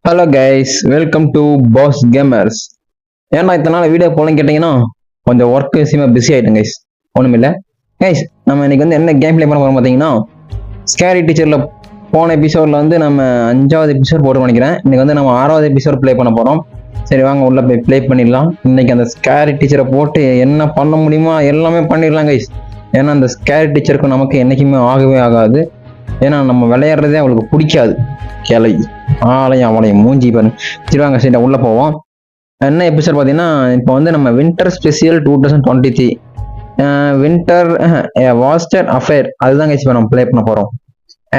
Hello guys, welcome to Boss Gamers. ஏன்னா இத்தனை நாள் வீடியோ போலன்னு கேட்டிங்கன்னா கொஞ்சம் ஒர்க் விஷயமா பிஸி ஆகிட்டேன் கைஸ். ஒன்றுமில்லை கைஸ், நம்ம இன்னைக்கு வந்து என்ன கேம் ப்ளே பண்ண போகிறோம் பார்த்தீங்கன்னா, ஸ்கேரி டீச்சரில் போன எபிசோடில் வந்து நம்ம 5வது எபிசோட் போட்டு நினைக்கிறேன். இன்னைக்கு வந்து நம்ம 6வது எபிசோட் ப்ளே பண்ண போகிறோம். சரி வாங்க உள்ள போய் ப்ளே பண்ணிடலாம். இன்னைக்கு அந்த ஸ்கேரி டீச்சரை போட்டு என்ன பண்ண முடியுமோ எல்லாமே பண்ணிடலாம் கைஸ். ஏன்னா அந்த ஸ்கேரி டீச்சருக்கு நமக்கு என்றைக்குமே ஆகவே ஆகாது. ஏன்னா நம்ம விளையாடுறதே அவளுக்கு பிடிக்காது. கிளை ஆலயம் அவளையும் மூஞ்சி பண்ணு. சரி வாங்க சரி உள்ள போவோம். என்ன எபிசோட் பார்த்தீங்கன்னா, இப்போ வந்து நம்ம வின்டர் ஸ்பெஷல் 2023 வின்டர் வாஸ்டர் அஃபேர் அதுதான் கைஸ் நம்ம ப்ளே பண்ண போகிறோம்.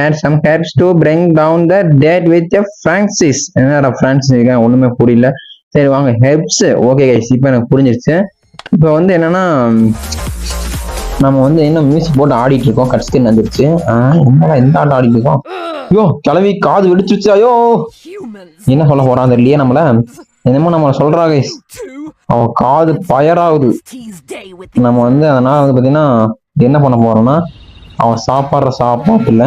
And some helps to bring down the dead with a Francis. என்னடா ஃப்ரான்சிஸ் ஒன்றுமே புரியல. சரி வாங்க ஹெல்ப்ஸ். ஓகே கைஸ், இப்போ எனக்கு புரிஞ்சிருச்சு. இப்போ வந்து என்னன்னா, நம்ம வந்து என்ன மியூசிக் போட்டு ஆடிட்டு இருக்கோம். கட் ஸ்கிரீன் வந்துருச்சு. என்னடா எந்த ஆட்டம் ஆடிட்டு இருக்கோம். ஐயோ கிளவி காது வெடிச்சிருச்சு. ஐயோ என்ன சொல்ல போறான் தெரியலையே. நம்மள என்னமோ நம்ம சொல்றா கைஸ், அவன் காது பயராகுது. நம்ம வந்து அதனால வந்து பாத்தீங்கன்னா என்ன பண்ண போறோம்னா, அவன் சாப்பாடுற சாப்பாட்டுல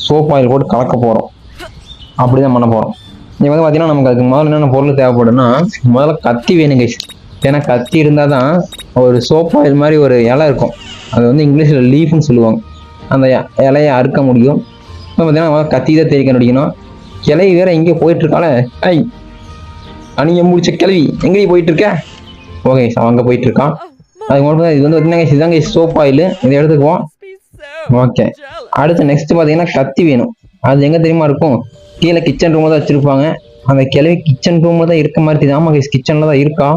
சோப் ஆயில் போட்டு கலக்க போறோம். அப்படிதான் பண்ண போறோம். நீ வந்து பாத்தீங்கன்னா நமக்கு அதுக்கு முதல்ல என்னென்ன பொருள் தேவைப்படும்னா, முதல்ல கத்தி வேணும் கைஸ். ஏன்னா கத்தி இருந்தாதான் ஒரு சோப் ஆயில் மாதிரி ஒரு இலை இருக்கும். அது வந்து இங்கிலீஷில் லீஃப்னு சொல்லுவாங்க. அந்த இலையை அறுக்க முடியும். இப்போ பார்த்தீங்கன்னா கத்தி தான் தேய்க்க முடிக்கணும். கிளவி வேற எங்கேயோ போயிட்டு இருக்காளே. ஐ அணிய முடிச்ச கிளவி எங்கேயும் போயிட்டு இருக்க. ஓகே அவன் அங்கே போயிட்டு இருக்கான். அதுக்கு மட்டும் இது வந்து பார்த்தீங்கன்னா இதுதாங்க சோப் ஆயில். இதை எடுத்துக்குவோம். ஓகே அடுத்து நெக்ஸ்ட் பார்த்தீங்கன்னா கத்தி வேணும். அது எங்கே தெரியுமா இருக்கும், கீழே கிச்சன் ரூமில் தான் வச்சுருப்பாங்க. அந்த கிளவி கிச்சன் ரூமில் தான் இருக்க மாதிரி தெரியுது. ஆமாம் கைஸ் கிச்சனில் தான் இருக்கா.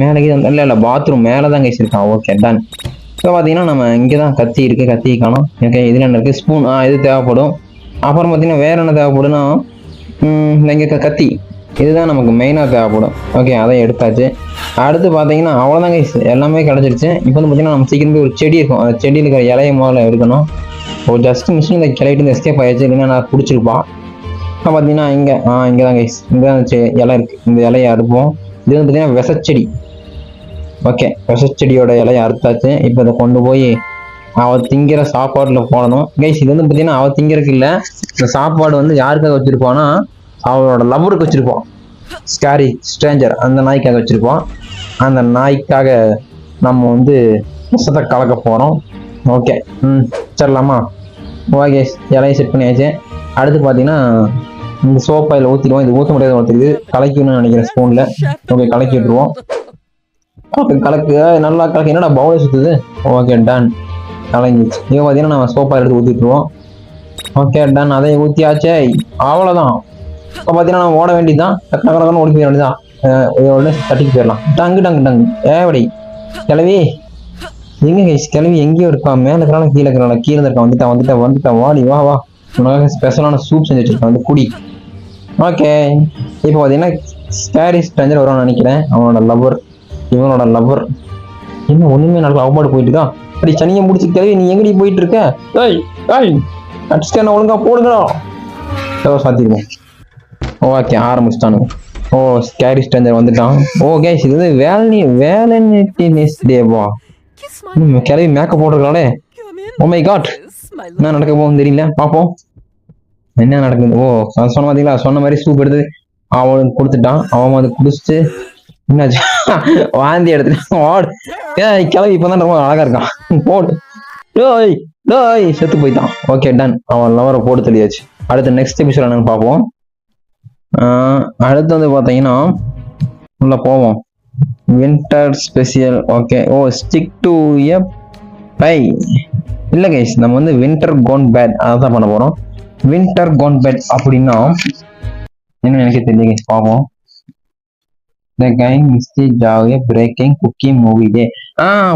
மேலே இல்லை பாத்ரூம் மேலே தான் கைஸ் இருக்கான். Okay done. இப்போ பார்த்தீங்கன்னா நம்ம இங்கே தான் கத்தி இருக்குது. கத்தி காணும். ஓகே இதில் என்ன இருக்குது, ஸ்பூன் இது தேவைப்படும். அப்புறம் பார்த்தீங்கன்னா வேறு என்ன தேவைப்படும்னா, இங்கே கத்தி இதுதான் நமக்கு மெயினாக தேவைப்படும். ஓகே அதை எடுத்தாச்சு. அடுத்து பார்த்தீங்கன்னா அவ்வளோதான் கைஸ், எல்லாமே கிடச்சிருச்சு. இப்போ வந்து பார்த்தீங்கன்னா நம்ம சீக்கிரம் போய் ஒரு செடி இருக்கும். அந்த செடியில் இருக்கிற இலையை முதல்ல எடுக்கணும். ஒரு ஜஸ்ட் மிஷின் இந்த கிளைட்டு எஸ்கேப் ஆயிடுச்சு, இல்லைன்னா நான் பிடிச்சிருப்பான். இப்போ பார்த்தீங்கன்னா இங்கே தான் கைஸ், இங்கே தான் இலை இருக்குது. இந்த இலையை அடுப்போம். இது வந்து பார்த்தீங்கன்னா விசச்செடி. ஓகே விசச்செடியோட இலையை அறுத்தாச்சு. இப்போ இதை கொண்டு போய் அவள் திங்கிற சாப்பாட்டில் போடணும் கைஸ். இது வந்து பார்த்தீங்கன்னா அவள் திங்கிறதுக்கு இல்லை, இந்த சாப்பாடு வந்து யாருக்காக வச்சுருப்பான்னா அவளோட லவ்வருக்கு வச்சுருப்போம். ஸ்கேரி ஸ்ட்ரேஞ்சர் அந்த நாய்க்காக வச்சுருப்போம். அந்த நாய்க்காக நம்ம வந்து விஷத்தை கலக்க போகிறோம். ஓகே சரிலாமா. ஓகே இலையை செட் பண்ணியாச்சு. அடுத்து பார்த்தீங்கன்னா இந்த சோப் ஆயில் ஊற்றிடுவோம். இது ஊற்ற முடியாத ஊற்றுறது கலக்கணும்னு நினைக்கிறேன் ஸ்பூனில். ஓகே கலக்கி விட்டுருவோம். கலக்கு நல்லா கலக்கு. என்னடா பவுல் சுற்றுது. ஓகே டன் கலங்கிச்சு. இப்போ பார்த்தீங்கன்னா நம்ம சோப்பா எடுத்து ஊற்றிட்டுருவோம். ஓகே டன் அதை ஊற்றியாச்சே. அவ்வளோதான். இப்போ பார்த்தீங்கன்னா நம்ம ஓட வேண்டியதுதான். டக்குனு ஓடி போயிட வேண்டியதான். உடனே தட்டிக்கு போயிடலாம். டங்கு டங்கு டங்கு ஏவடி கிளவி எங்கே கைஸ், கிளவி எங்கேயோ இருக்கா. மேலே இருக்கிறாலும் கீழே இருக்கிறாங்க. கீழே இருக்கா. வந்துட்டா வாடி வா வா. உனக்காக ஸ்பெஷலான சூப் செஞ்சு வச்சிருக்கேன், வந்து குடி. ஓகே இப்போ பார்த்தீங்கன்னா ஸ்கேரி ஸ்ட்ரேஞ்சர் வருவான்னு நினைக்கிறேன். அவனோட லவ்வர், இவனோட லவ்வர். என்ன ஒண்ணுமே நல்லா அவப்பாடு போயிட்டு இருக்கா. அப்படி சனியை முடிச்சு கிளவி நீ எங்கடி போயிட்டு இருக்க. அடிச்சுட்டு ஒழுங்கா போடுங்கடா. சாத்திருக்கோம். ஓகே ஆரம்பிச்சிட்டானுங்க. ஓ ஸ்கேரி ஸ்ட்ரேஞ்சர் வந்துட்டான். ஓ கேஸ் இது வந்து வேலன்டைன்ஸ் டேவா. கிளவி மேக்கப் போட்டிருக்காளே. ஓ மை காட் என்ன நடக்க போகுதுன்னு தெரியல. பார்ப்போம் என்ன நடக்குது. ஓ சொன்ன பார்த்தீங்களா, சொன்ன மாதிரி சூப் எடுத்து அவனுக்கு கொடுத்துட்டான். அவன் அதை குடிச்சிட்டு என்னாச்சு வாந்தி எடுத்துட்டு கிளவி இப்பதான் ரொம்ப அழகா இருக்கான். போட்டு செத்து போயிட்டான். Okay done. அவன் லவரை போட்டு தெரியாச்சு. அடுத்த நெக்ஸ்ட் எபிசோட் என்னன்னு பார்ப்போம். அடுத்து வந்து பார்த்தீங்கன்னா உள்ள போவோம். Winter special. Okay oh stick to a pie. இல்லை கைஸ் நம்ம வந்து வின்டர் கோன் பேட் அதான் பண்ண போறோம். வின்டர் கோன் பேட் அப்படின்னா என்ன எனக்கு தெரியல கைஸ். பார்ப்போம். பிரேக்கிங் குக்கி மூவி டே.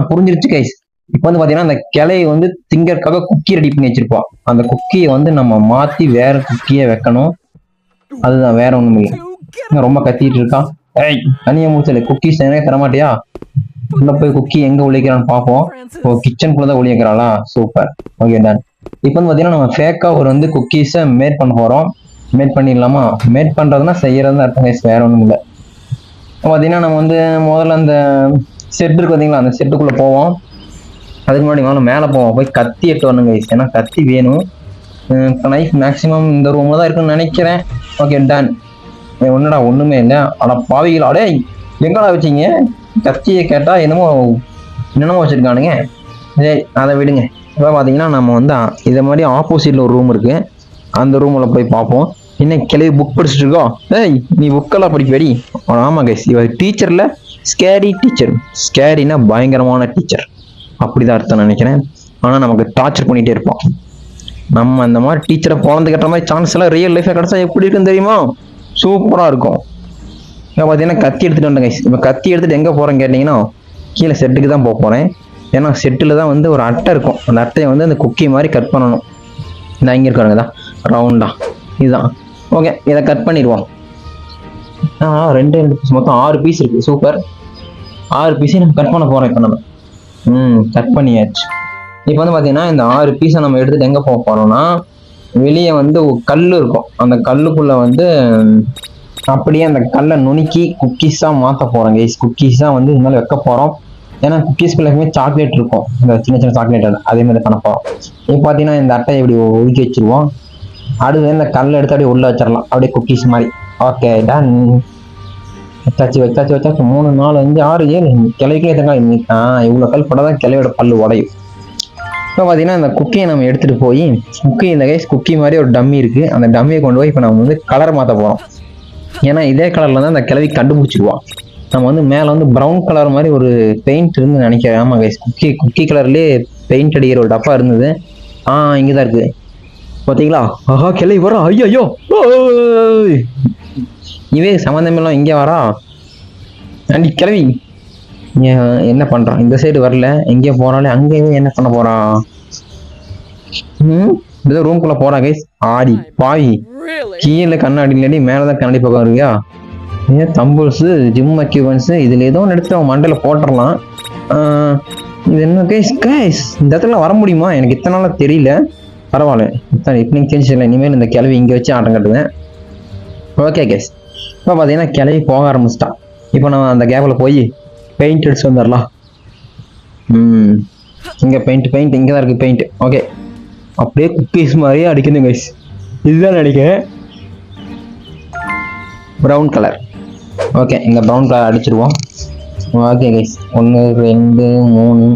புரிஞ்சிருச்சு கைஸ். இப்போ வந்து பாத்தீங்கன்னா அந்த கிளையை வந்து திங்கறதுக்காக குக்கி ரெடி பண்ணி வச்சிருப்போம். அந்த குக்கியை வந்து நம்ம மாத்தி வேற குக்கியை வைக்கணும். அதுதான் வேற ஒண்ணும் இல்லை. ரொம்ப கத்திட்டு இருக்கான். தனியா முடிச்சல குக்கீஸ் தரமாட்டியா. உள்ள போய் குக்கி எங்க ஒழிக்கிறான்னு பார்ப்போம். ஓ கிச்சனுக்குள்ளதான் ஒழிக்கிறாளா. சூப்பர். Okay done. இப்போ வந்து பாத்தீங்கன்னா நம்ம ஃபேக்கா ஒரு வந்து குக்கீஸை மேட் பண்ண போறோம். மேட் பண்ணிடலாமா. மேட் பண்றதுன்னா செய்யறதுன்னு அர்த்தம் கைஸ், வேற ஒண்ணும் இல்லை. பார்த்தீங்கன்னா நம்ம வந்து முதல்ல அந்த செட் இருக்கு பார்த்தீங்களா, அந்த செட்டுக்குள்ளே போவோம். அதுக்கு முன்னாடி முதல்ல மேலே போவோம். போய் கத்தி எட்டு வரணும் கைஸ். ஏன்னா கத்தி வேணும். நைஃப் மேக்ஸிமம் இந்த ரூமில் தான் இருக்குன்னு நினைக்கிறேன். Okay done. ஒன்னுடா ஒண்ணுமே இல்லை. ஆனா பாவிகளா டேய் எங்கடா வச்சீங்க? கத்தியை கேட்டா என்னமோ வச்சிருக்கானுங்க. சரி அதை விடுங்க. இப்போ பார்த்தீங்கன்னா நம்ம வந்து இதை மாதிரி ஆப்போசிட்ல ஒரு ரூம் இருக்கு. அந்த ரூம்ல போய் பார்ப்போம். என்ன கிளவி புக் படிச்சுட்டு இருக்கோம். ஏய் நீ புக்கெல்லாம் படிப்படி. ஆமா கைஸ், இவர் டீச்சர்ல ஸ்கேரி டீச்சர். ஸ்கேரினா பயங்கரமான டீச்சர் அப்படிதான் அர்த்தம் நினைக்கிறேன். ஆனா நமக்கு டார்ச்சர் பண்ணிட்டே இருப்போம். நம்ம அந்த மாதிரி டீச்சரை குழந்தை கட்டுற மாதிரி சான்ஸ் எல்லாம் ரியல் லைஃப்ல கிடைச்சா எப்படி இருக்குன்னு தெரியுமா? சூப்பரா இருக்கும். இப்போ பார்த்தீங்கன்னா கத்தி எடுத்துட்டு வந்தேன் கைஸ். இப்போ கத்தி எடுத்துட்டு எங்கே போகிறேன்னு கேட்டிங்கன்னா கீழே செட்டுக்கு தான் போக போகிறேன். ஏன்னா செட்டில் தான் வந்து ஒரு அட்டை இருக்கும். அந்த அட்டையை வந்து அந்த குக்கி மாதிரி கட் பண்ணணும். இந்த இங்கே இருக்காருங்க தான் ரவுண்டா இதுதான். ஓகே இதை கட் பண்ணிடுவோம். ரெண்டு பீஸ் மொத்தம் 6 பீஸ் இருக்குது. சூப்பர். 6 பீஸையும் நம்ம கட் பண்ண போகிறோம் இப்போ நம்ம. கட் பண்ணியாச்சு. இப்போ வந்து பார்த்தீங்கன்னா இந்த 6 பீஸை நம்ம எடுத்துகிட்டு எங்கே போக போகிறோம்னா வெளியே வந்து கல் இருக்கும். அந்த கல்லுக்குள்ளே வந்து அப்படியே அந்த கல்லை நுணுக்கி குக்கீஸாக மாற்ற போகிறோம் கைஸ். குக்கீஸாக வந்து இது மேலே வைக்க போகிறோம். ஏன்னா குக்கீஸ்குள்ள எப்பவுமே சாக்லேட் இருக்கும். இந்த சின்ன சின்ன சாக்லேட் அதே மாதிரி பண்ண போகிறோம். இப்போ பார்த்தீங்கன்னா இந்த அட்டையை இப்படி ஒதுக்கி வச்சிருவோம். அடுத்து இந்த கல்லை எடுத்து அப்படியே உள்ள வச்சிடலாம் அப்படியே குக்கீஸ் மாதிரி. Okay done. வச்சாச்சு 3 4 5 6 7 கிளைக்கே எத்தனை இவ்வளோ கல் போட்டால் கிளையோட பல்லு உடையும். இப்போ பார்த்தீங்கன்னா இந்த குக்கியை நம்ம எடுத்துகிட்டு போய் இந்த கைஸ் குக்கி மாதிரி ஒரு டம்மி இருக்குது. அந்த டம்மியை கொண்டு போய் இப்போ நம்ம வந்து கலர் மாற்ற போகிறோம். ஏன்னா இதே கலரில் தான் அந்த கிளவி கண்டுபிடிச்சிருவோம். நம்ம வந்து மேலே வந்து ப்ரௌன் கலர் மாதிரி ஒரு பெயிண்ட் இருந்து நினைக்கிறேன். ஆமாம் கைஸ், குக்கி கலர்லேயே பெயிண்ட் அடிக்கிற ஒரு டப்பா இருந்தது. இங்கே தான் இருக்குது பார்த்தீங்களா? கிளவி வரா. ஐயோ இவே சம்மந்தமெல்லாம் இங்கே வரா. அண்டி கிளவி என்ன பண்ணுறான்? இந்த சைடு வரல, எங்கேயோ போகிறாலே. அங்கேயே என்ன பண்ண போகிறான்? ஏதோ ரூம்குள்ளே போகிறா கைஸ். ஆடி பாவி கீழே கண்ணாடி இல்லாடி மேலதான் கண்ணாடி பக்கம் இருக்கியா? தம்புல்ஸு ஜிம் எக்யூப்மெண்ட்ஸு இதில் ஏதோ ஒன்று எடுத்து அவன் மண்டையில் போட்டுடலாம். இது என்ன கைஸ் இந்த இடத்துல வர முடியுமா? எனக்கு இத்தனை நாளாக தெரியல. பரவாயில்ல, இப்போ தெரிஞ்சிடல. இனிமேல் இந்த கிளவி இங்கே வச்சு ஆட்டம் கட்டுவேன். ஓகே கைஸ், இப்போ பார்த்தீங்கன்னா கிளவி போக ஆரம்பிச்சிட்டா. இப்போ நம்ம அந்த கேப்பில் போய் பெயிண்ட் அடிச்சு வந்துடலாம். இங்கே பெயிண்ட் இங்கே தான் இருக்குது பெயிண்ட். ஓகே அப்படியே குக்கீஸ் மாதிரியே அடிக்கணும் கைஸ். இதுதான் நினைக்கிறேன் ப்ரௌன் கலர். ஓகே இந்த ப்ரௌன் கலர் அடிச்சிருவோம். ஓகே கைஸ் 1 2 3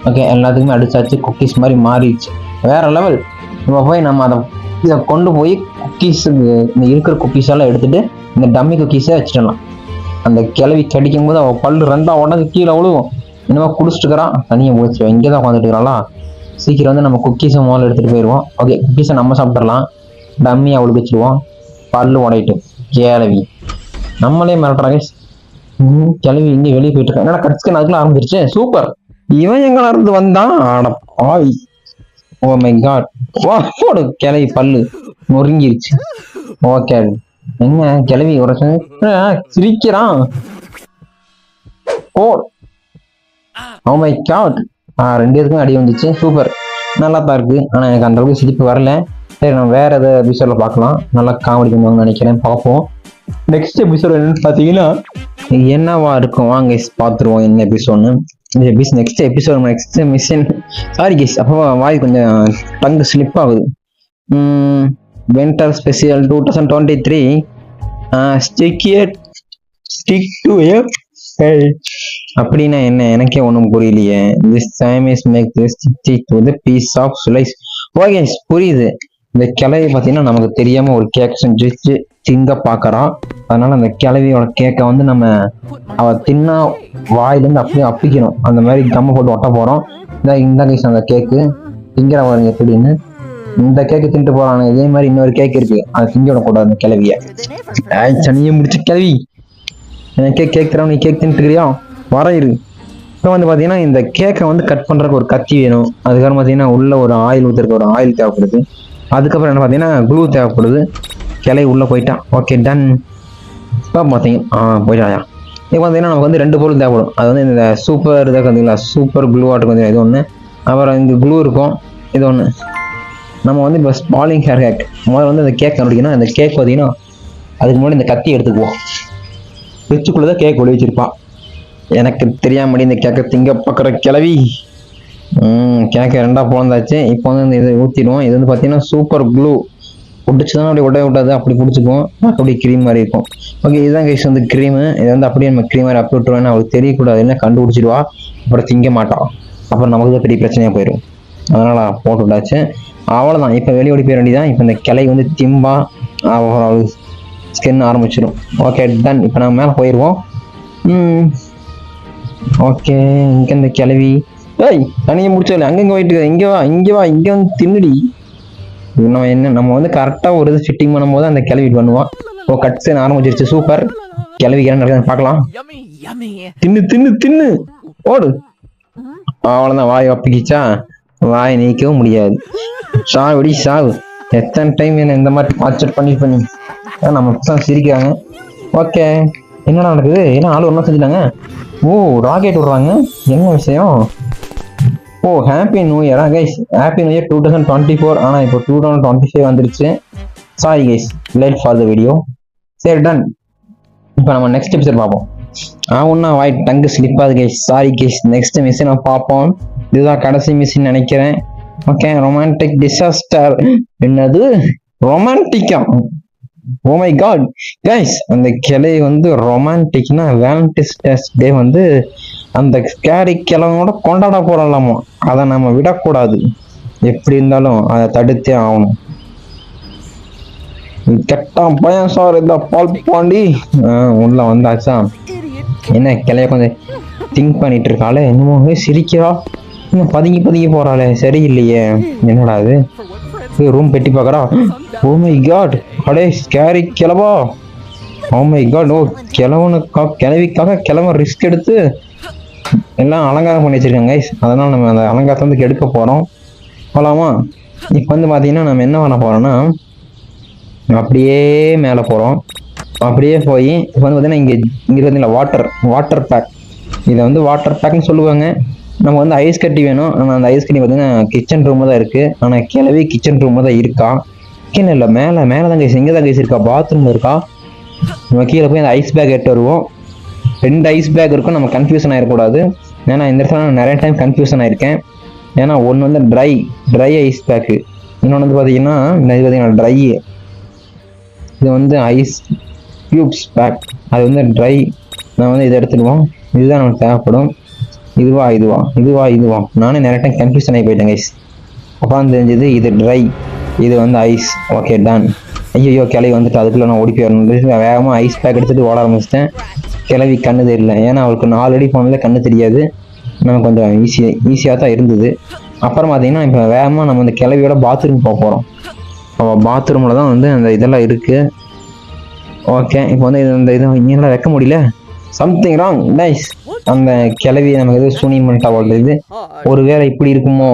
ஓகே எல்லாத்துக்குமே அடிச்சாச்சு. குக்கீஸ் மாதிரி மாறிடுச்சு. வேற லெவல். இப்போ போய் நம்ம இதை கொண்டு போய் குக்கீஸுக்கு இந்த இருக்கிற குக்கீஸெல்லாம் எடுத்துட்டு இந்த டம்மி குக்கீஸை வச்சுடலாம். அந்த கிளவி கடிக்கும் போது அவள் பல்லு 2 உடனே கீழே விழுவும். என்னமோ குடிச்சிட்டுக்கிறான். தனியாக போச்சு இங்கே தான் உட்காந்துட்டு இருக்கிறாளா. சீக்கிரம் வந்து நம்ம குக்கீஸை முதல்ல எடுத்துகிட்டு போயிடுவோம். ஓகே குக்கீஸை நம்ம சாப்பிட்றலாம். டம்மி அவளுக்கு வச்சுருவோம். பல்லு உடையிட்டு கிளவி நம்மளே மிரட்டுறாங்க. கிளவி இங்கே வெளியே போயிட்டு இருக்காங்க. ஏன்னா கட்ஸ்கன் அதுக்குள்ள ஆரம்பிச்சிருச்சு. சூப்பர். இவன் எங்கெல்லாம் இருந்து வந்தான்? ஆய் ஓ மை காட். போடு கிளவி பல்லு நொறுங்கிருச்சு. ஓகே என்ன கிளவி ஒரு சிரிக்கிறான். ஓ ஓ மை காட். 2 பேருக்கும் அடி வந்துச்சு. சூப்பர், நல்லா தான் இருக்கு. ஆனால் எனக்கு அந்த அளவுக்கு சிரிப்பு வரல. சரி நம்ம வேற ஏதாவது எபிசோட்ல பார்க்கலாம். நல்லா காமெடி பண்ணுவாங்கன்னு நினைக்கிறேன். பார்ப்போம். நெக்ஸ்ட் எபிசோட் என்னன்னு பார்த்தீங்கன்னா என்னவா இருக்கும் வாங்க பார்த்துருவோம் என்ன எபிசோட்னு. இந்த next episode next mission. Sorry guys அப்போ வாய் கொஞ்சம் டங்கு ஸ்லிப் ஆகுது. வின்டர் ஸ்பெஷல் 2023 ஸ்டிக் டு அப்படின்னா என்ன எனக்கே ஒன்றும் புரியலையே. This time is make this stick to the piece of slice. Okay புரியுது. இந்த கிளவி பார்த்தீங்கன்னா நமக்கு தெரியாம ஒரு கேக் செஞ்சு திங்க பார்க்கறான். அதனால அந்த கிளவியோட கேக்கை வந்து நம்ம அவ தின்னா வாயிலேருந்து அப்படியே அப்பிக்கணும். அந்த மாதிரி கம்ம போட்டு ஒட்ட போறோம். இந்த கைஸ் அந்த கேக்கு திங்கிற பாருங்க எப்படின்னு. இந்த கேக்கு தின்ட்டு போறாங்க. இதே மாதிரி இன்னொரு கேக் இருக்கு, அதை திங்க விடக்கூடாது அந்த கிளவிய. சனியை முடிச்சு கிளவி எனக்கே கேக் தரவன் நீ கேக் தின்ட்டுக்கிறியா வர இரு. இப்போ வந்து பார்த்தீங்கன்னா இந்த கேக்கை வந்து கட் பண்ணுறதுக்கு ஒரு கத்தி வேணும். அதுக்கப்புறம் பார்த்தீங்கன்னா உள்ள ஒரு ஆயில் ஊற்றுறதுக்கு ஒரு ஆயில் தேவைப்படுது. அதுக்கப்புறம் என்ன பார்த்தீங்கன்னா க்ளூ தேவைப்படுது. கிளை உள்ளே போயிட்டான். Okay done. இப்போ பார்த்தீங்க போயிட்டாயா. இப்போ பார்த்தீங்கன்னா நமக்கு வந்து 2 பொருள் தேவைப்படும். அது வந்து இந்த சூப்பர் இதாக பார்த்தீங்களா, சூப்பர் க்ளூ ஆட்டு வந்து இது ஒன்று. அப்புறம் இங்கே க்ளூ இருக்கும் இது ஒன்று. நம்ம வந்து இப்போ ஸ்பாலிங் ஹேர் கேக் முதல்ல வந்து அந்த கேக் கண்டுபிடிக்கணும். அந்த கேக் பார்த்தீங்கன்னா அதுக்கு முன்னாடி இந்த கத்தி எடுத்துக்குவோம். வச்சுக்குள்ளதான் கேக் ஒளி வச்சிருப்பா. எனக்கு தெரியாமடி இந்த கேக்கை திங்க பார்க்குற கிளவி. கேக்கை 2ஆ பிறந்தாச்சு. இப்போ வந்து இந்த இதை ஊற்றிடுவோம். இது வந்து பார்த்தீங்கன்னா சூப்பர் க்ளூ. பிடிச்சதான் அப்படியே விட விட்டாது அப்படி பிடிச்சிக்கும் அப்படியே க்ரீம் மாதிரி இருக்கும். ஓகே இதுதான் கைஸ் வந்து க்ரீமு. இதை வந்து அப்படியே நம்ம க்ரீம் மாதிரி அப்படி விட்டுருவேன், அவளுக்கு தெரியக்கூடாது, என்ன கண்டுபிடிச்சிடுவா, அப்புறம் திங்க மாட்டான், அப்புறம் நமக்கு தான் பெரிய பிரச்சனையாக போயிடும். அதனால் போட்டு விட்டாச்சு. அவ்வளோதான், இப்போ வெளியே ஓடி போயிட வேண்டியதான். இப்போ இந்த கிளை வந்து திம்பா அவள் ஸ்கின் ஆரம்பிச்சிடும். Okay done. இப்போ நம்ம மேலே போயிடுவோம். ஓகே இங்கே இந்த கிளவி ஏய் தனியாக முடிச்சதில்லை, அங்கங்கே போயிட்டு இங்கே வா இங்கே வா இங்கே வந்து தின்னுடி. நம்ம வந்து கரெக்டாக ஒரு இது ஃபிட்டிங் பண்ணும்போது அந்த கிளவி பண்ணுவான். ஓ கட் சீன் ஆரம்பிச்சிருச்சு. சூப்பர். கிளவிக்கு என்ன நடக்குதுன்னு பார்க்கலாம். தின்னு தின்னு தின்னு ஓடு. அவ்வளோதான், வாய் ஒப்பிக்கிச்சா, வாய் நீக்கவும் முடியாது. சாவுடி சாவு. எத்தனை டைம் என்ன இந்த மாதிரி வாட்சட் பண்ணி நம்ம தான் சிரிக்கிறாங்க. ஓகே என்னடா நடக்குது, என்ன ஆள் ஒன்றா செஞ்சுட்டாங்க. ஓ ராக்கெட் விடுறாங்க, என்ன விஷயம். ஓ ஹாப்பி நியூ இயரா கைஸ், ஹாப்பி நியூ இயர் 2024. ஆனால் இப்போ 2025 வந்துருச்சு. Sorry guys, late for the video. சரி டன். இப்போ நம்ம நெக்ஸ்ட் எபிசோட் பார்ப்போம். ஒன்றா வாய் டங்கு ஸ்லிப்பாது கைஸ், சாரி கைஸ். நெக்ஸ்ட் மிஷினை பார்ப்போம். இதுதான் கடைசி மிஷின் நினைக்கிறேன். Okay romantic disaster. என்னது ரொமான்டிக்கா? ஓ மை காட் கைஸ், அந்த கிளை வந்து ரொமான்டிக்னா வேலண்டைன்ஸ் டே வந்து அந்த ஸ்கேரி கிழவனோட கொண்டாட போறலாமா, அதை நம்ம விடக்கூடாது, எப்படி இருந்தாலும் அதை தடுத்தே ஆகணும். கெட்டான் பையன் சார் இந்த பால் பாண்டி உள்ள வந்தாச்சா. என்ன கிளைய கொஞ்சம் திங்க் பண்ணிட்டு இருக்காளே, என்னமோ சிரிக்கிறா, இன்னும் பதுங்கி பதுங்கி போறாளே, சரியில்லையே. என்னடா அது, ரூம் பெட்டி பார்க்கறா. ஓ மை காட், அடே ஸ்கேரி கிளவா. Oh my God. ஓ கிளவிக்காக கிளவன் ரிஸ்க் எடுத்து எல்லாம் அலங்காரம் பண்ணி வச்சிருக்காங்க கைஸ். அதனால நம்ம அந்த அலங்காரத்தை வந்து எடுக்க போறோம். போலாமா? இப்போ வந்து பார்த்தீங்கன்னா நம்ம என்ன பண்ண போறோம்னா, அப்படியே மேலே போகிறோம். அப்படியே போய் இப்போ வந்து பார்த்தீங்கன்னா இங்கே பார்த்தீங்கன்னா வாட்டர் பேக். இதை வந்து வாட்டர் பேக்னு சொல்லுவாங்க. நம்ம வந்து ஐஸ் கட்டி வேணும். ஆனால் அந்த ஐஸ் கட்டி பார்த்தீங்கன்னா கிச்சன் ரூமில் தான் இருக்குது. ஆனால் கிளவி கிச்சன் ரூமில் தான் இருக்கா. கிச்சன் இல்லை, மேலே தான் கைஸ், இங்கே தான் கைஸ் இருக்கா, பாத்ரூமில் இருக்கா. நம்ம கீழே போய் அந்த ஐஸ் பேக் எடுத்து வருவோம். 2 ஐஸ் பேக் இருக்கும், நம்ம கன்ஃபியூஷன் ஆகிடக்கூடாது. ஏன்னா இந்த இடத்துல நான் நிறைய டைம் கன்ஃபியூஷன் ஆகிருக்கேன். ஏன்னா ஒன்று வந்து ட்ரை ஐஸ் பேக்கு, இன்னொன்று வந்து பார்த்தீங்கன்னா ட்ரை, இது வந்து ஐஸ் க்யூப்ஸ் பேக், அது வந்து ட்ரை. நான் வந்து இதை எடுத்துடுவோம். இதுதான் நமக்கு தேவைப்படும். இதுவா நானே நிறைய டைம் கன்ஃபியூஷன் ஆகி போயிட்டேன் கைஸ். அப்போ தெரிஞ்சது இது ட்ரை, இது வந்து ஐஸ். Okay done. ஐயோ கிளவி வந்துட்டு, அதுக்குள்ளே நான் ஓடி போயிடணும். வேகமாக ஐஸ் பேக் எடுத்துகிட்டு ஓட ஆரம்பிச்சிட்டேன். கிளவி கண்ணு தெரியல, ஏன்னா அவளுக்கு 4 அடி போனதில் கண்ணு தெரியாது. நம்ம கொஞ்சம் ஈஸியாக தான் இருந்தது. அப்புறம் பார்த்தீங்கன்னா இப்போ வேகமாக நம்ம அந்த கிளவியோட பாத்ரூம் போக போகிறோம். அவள் பாத்ரூமில் தான் வந்து அந்த இதெல்லாம் இருக்குது. ஓகே இப்போ வந்து இந்த இதை இங்கெல்லாம் வைக்க முடியல, சம்திங் ராங் கைஸ். அந்த கிளவி நமக்கு எது சூனியம் பண்ணிட்டா இது, ஒரு வேளை இப்படி இருக்குமோ?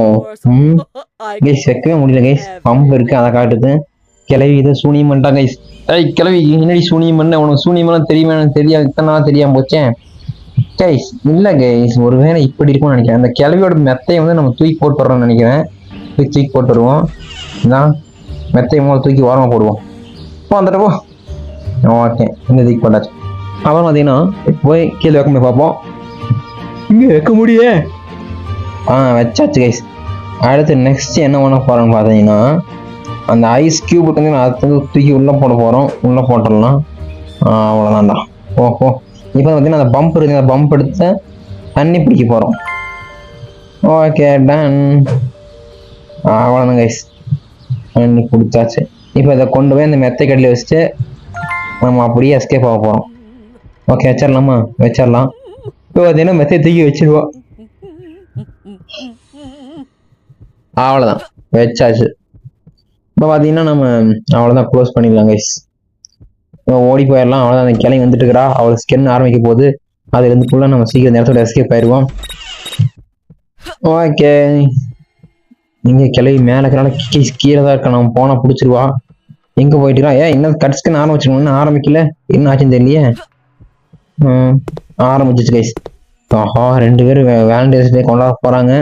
கைஸ் வைக்கவே முடியல கைஸ், பம்பு இருக்குது அதை காட்டுது. கிளவி இதை சூனியம் பண்ணிட்டா கைஸ். கிளவி முன்னாடி சூனியம் பண்ண, உனக்கு சூனியமெல்லாம் தெரியாது, இத்தனை நாள் தெரியாமல் போச்சேன் கைஸ். இல்லை கைஸ், ஒரு வேளை இப்படி இருக்கும்னு நினைக்கிறேன். அந்த கிளவியோட மெத்தையை வந்து நம்ம தூக்கி போட்டு வரோம்னு நினைக்கிறேன். தூக்கி போட்டு வருவோம். இதான் மெத்தையை மூலம் தூக்கி ஓரமாக போடுவோம். வந்துட்டு போ. ஓகே இந்த தூக்கி போட்டாச்சு. அப்புறம் பார்த்தீங்கன்னா போய் கீழே வைக்க முடியும் பார்ப்போம். இங்கே வைக்க முடியே. வச்சாச்சு கைஸ். அடுத்து நெக்ஸ்ட் என்ன பண்ண போகிறோன்னு பார்த்தீங்கன்னா, அந்த ஐஸ் கியூப் வந்து அதை வந்து தூக்கி உள்ளே போட போகிறோம். உள்ளே போட்டுடலாம். அவ்வளோதான்டா. ஓஹோ இப்போ பார்த்தீங்கன்னா அந்த பம்ப் இருக்குது, அந்த பம்ப் எடுத்து தண்ணி பிடிக்க போகிறோம். Okay done. அவ்வளோதான் கைஸ், தண்ணி பிடிச்சாச்சு. இப்போ இதை கொண்டு போய் அந்த மெத்தை கடையில் வச்சுட்டு நம்ம அப்படியே எஸ்கேப் ஆக போகிறோம். ஓகே வச்சிடலாம். இப்போ பார்த்தீங்கன்னா மெத்தையை தூக்கி வச்சிருவோம். அவ்வளோதான், வச்சாச்சு. இப்போ பார்த்தீங்கன்னா நம்ம அவ்வளோதான் க்ளோஸ் பண்ணிடலாம் கைஸ். ஓடி போயிடலாம். அவ்வளோதான், அந்த கிளை வந்துட்டு இருக்கிறா, அவளுக்கு ஸ்கின் ஆரம்பிக்க போகுது. அதுலேருந்து ஃபுல்லாக நம்ம சீக்கிரம் நேரத்தோட எஸ்கேப் ஆயிடுவோம். ஓகே இங்கே கிளை மேலே கீழே தான் இருக்கா, நம்ம போனால் பிடிச்சிருவா. எங்கே போயிட்டுருக்கா? இன்னும் கட் ஸ்கின் ஆரம்பிச்சிருக்கோம், ஆரம்பிக்கல, என்ன ஆச்சுன்னு தெரியலையே. ஆரம்பிச்சிச்சு கைஸ். ஆஹா 2 பேர் வேலண்டைன்ஸ் டே கொண்டாட போகிறாங்க.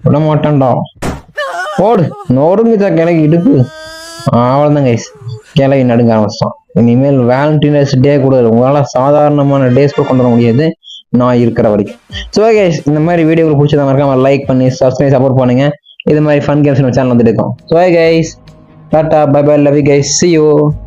விட மாட்டான்டா. ஓடு நொறுங்குச்சா கிளவி இடுப்பு. அவ்வளோதான் கைஸ், கிளவி நடுங்க ஆரம்பிச்சிட்டான். இனிமேல் வேலண்டைன்ஸ் டே கூட உங்களால் சாதாரணமான டேஸ் கூட கொண்டு வர முடியாது, நான் இருக்கிற வரைக்கும். ஸோ கைஸ், இந்த மாதிரி வீடியோவில் பிடிச்சதா மறக்காம லைக் பண்ணி சப்ஸ்கிரைப் சப்போர்ட் பண்ணுங்க. இது மாதிரி ஃபன் கேம்ஸ் நம்ம சேனல் வந்துட்டு இருக்கோம். So guys tata bye bye, love you guys, see you.